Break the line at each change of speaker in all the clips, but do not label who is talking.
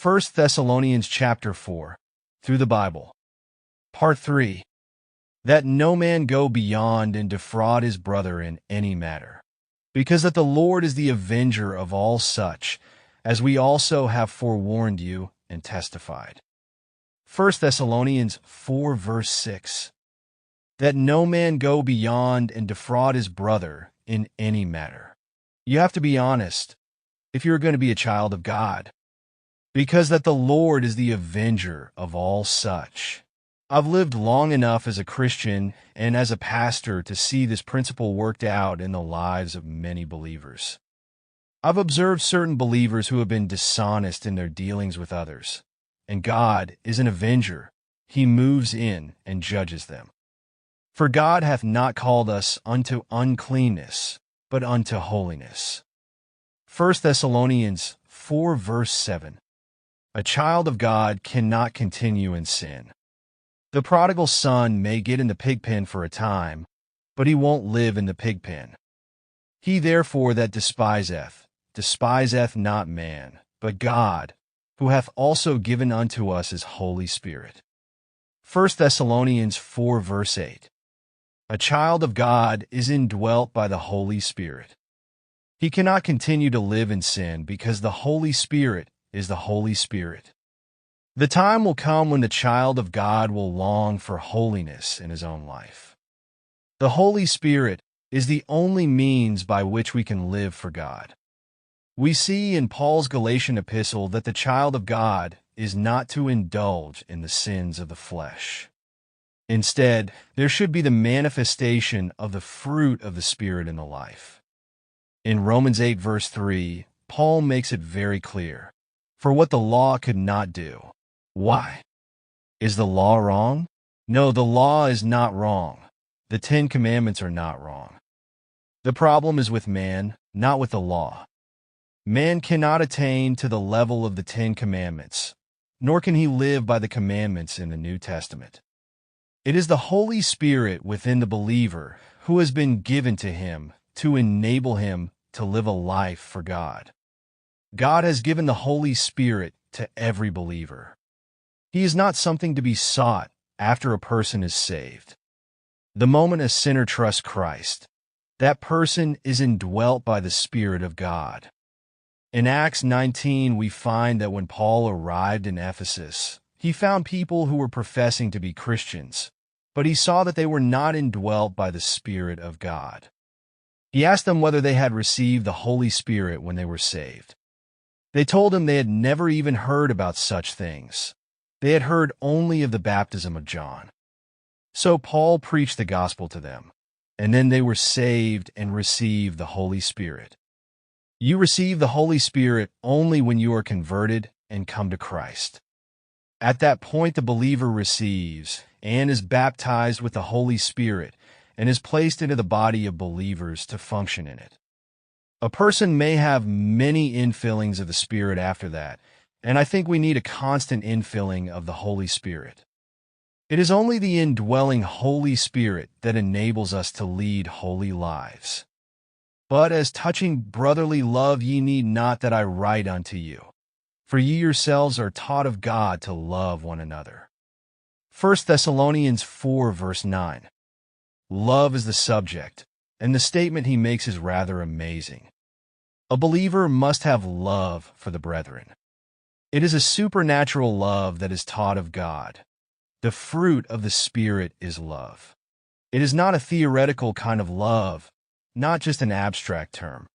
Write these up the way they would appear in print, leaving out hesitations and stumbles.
Thessalonians Chapter 4, Through the Bible. Part 3. That no man go beyond and defraud his brother in any matter, because that the Lord is the avenger of all such, as we also have forewarned you and testified. 1 Thessalonians 4 verse 6. That no man go beyond and defraud his brother in any matter. You have to be honest if you're going to be a child of God, because that the Lord is the avenger of all such. I've lived long enough as a Christian and as a pastor to see this principle worked out in the lives of many believers. I've observed certain believers who have been dishonest in their dealings with others, and God is an avenger. He moves in and judges them. For God hath not called us unto uncleanness, but unto holiness. 1 Thessalonians 4 verse 7. A child of God cannot continue in sin. The prodigal son may get in the pig pen for a time, but he won't live in the pig pen. He therefore that despiseth not man, but God, who hath also given unto us his Holy Spirit. 1 Thessalonians 4 verse 8. A child of God is indwelt by the Holy Spirit. He cannot continue to live in sin because the Holy Spirit is the Holy Spirit. The time will come when the child of God will long for holiness in his own life. The Holy Spirit is the only means by which we can live for God. We see in Paul's Galatian epistle that the child of God is not to indulge in the sins of the flesh. Instead, there should be the manifestation of the fruit of the Spirit in the life. In Romans 8 verse 3, Paul makes it very clear, for what the law could not do. Why? Is the law wrong? No, the law is not wrong. The 10 Commandments are not wrong. The problem is with man, not with the law. Man cannot attain to the level of the 10 Commandments, nor can he live by the commandments in the New Testament. It is the Holy Spirit within the believer who has been given to him to enable him to live a life for God. God has given the Holy Spirit to every believer. He is not something to be sought after a person is saved. The moment a sinner trusts Christ, that person is indwelt by the Spirit of God. In Acts 19, we find that when Paul arrived in Ephesus, he found people who were professing to be Christians, but he saw that they were not indwelt by the Spirit of God. He asked them whether they had received the Holy Spirit when they were saved. They told him they had never even heard about such things. They had heard only of the baptism of John. So Paul preached the gospel to them, and then they were saved and received the Holy Spirit. You receive the Holy Spirit only when you are converted and come to Christ. At that point, the believer receives and is baptized with the Holy Spirit and is placed into the body of believers to function in it. A person may have many infillings of the Spirit after that, and I think we need a constant infilling of the Holy Spirit. It is only the indwelling Holy Spirit that enables us to lead holy lives. But as touching brotherly love ye need not that I write unto you, for ye yourselves are taught of God to love one another. 1 Thessalonians 4 verse 9. Love is the subject, and the statement he makes is rather amazing. A believer must have love for the brethren. It is a supernatural love that is taught of God. The fruit of the Spirit is love. It is not a theoretical kind of love, not just an abstract term.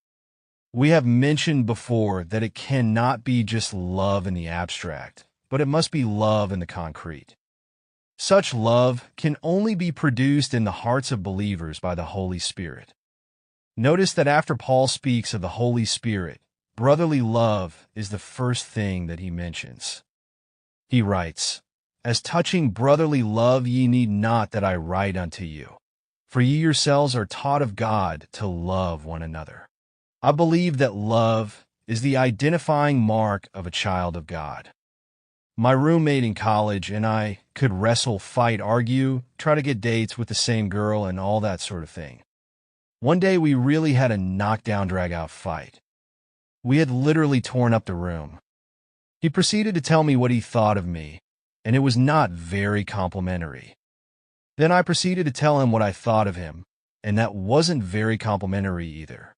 We have mentioned before that it cannot be just love in the abstract, but it must be love in the concrete. Such love can only be produced in the hearts of believers by the Holy Spirit. Notice that after Paul speaks of the Holy Spirit, brotherly love is the first thing that he mentions. He writes, As touching brotherly love ye need not that I write unto you, for ye yourselves are taught of God to love one another. I believe that love is the identifying mark of a child of God. My roommate in college and I could wrestle, fight, argue, try to get dates with the same girl and all that sort of thing. One day we really had a knockdown, drag-out fight. We had literally torn up the room. He proceeded to tell me what he thought of me, and it was not very complimentary. Then I proceeded to tell him what I thought of him, and that wasn't very complimentary either.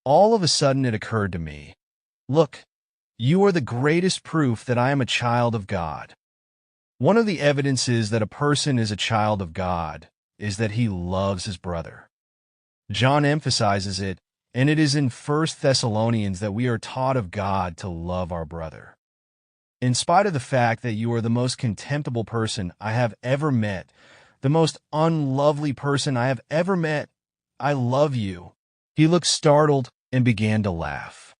All of a sudden it occurred to me, look, you are the greatest proof that I am a child of God. One of the evidences that a person is a child of God is that he loves his brother. John emphasizes it, and it is in 1 Thessalonians that we are taught of God to love our brother. In spite of the fact that you are the most contemptible person I have ever met, the most unlovely person I have ever met, I love you. He looked startled and began to laugh.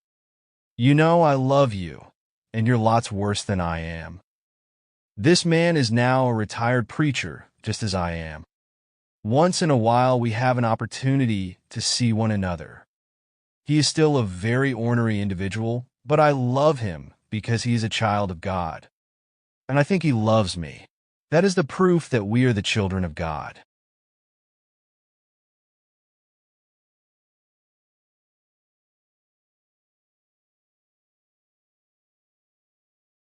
You know I love you, and you're lots worse than I am. This man is now a retired preacher, just as I am. Once in a while we have an opportunity to see one another. He is still a very ornery individual, but I love him because he is a child of God. And I think he loves me. That is the proof that we are the children of God.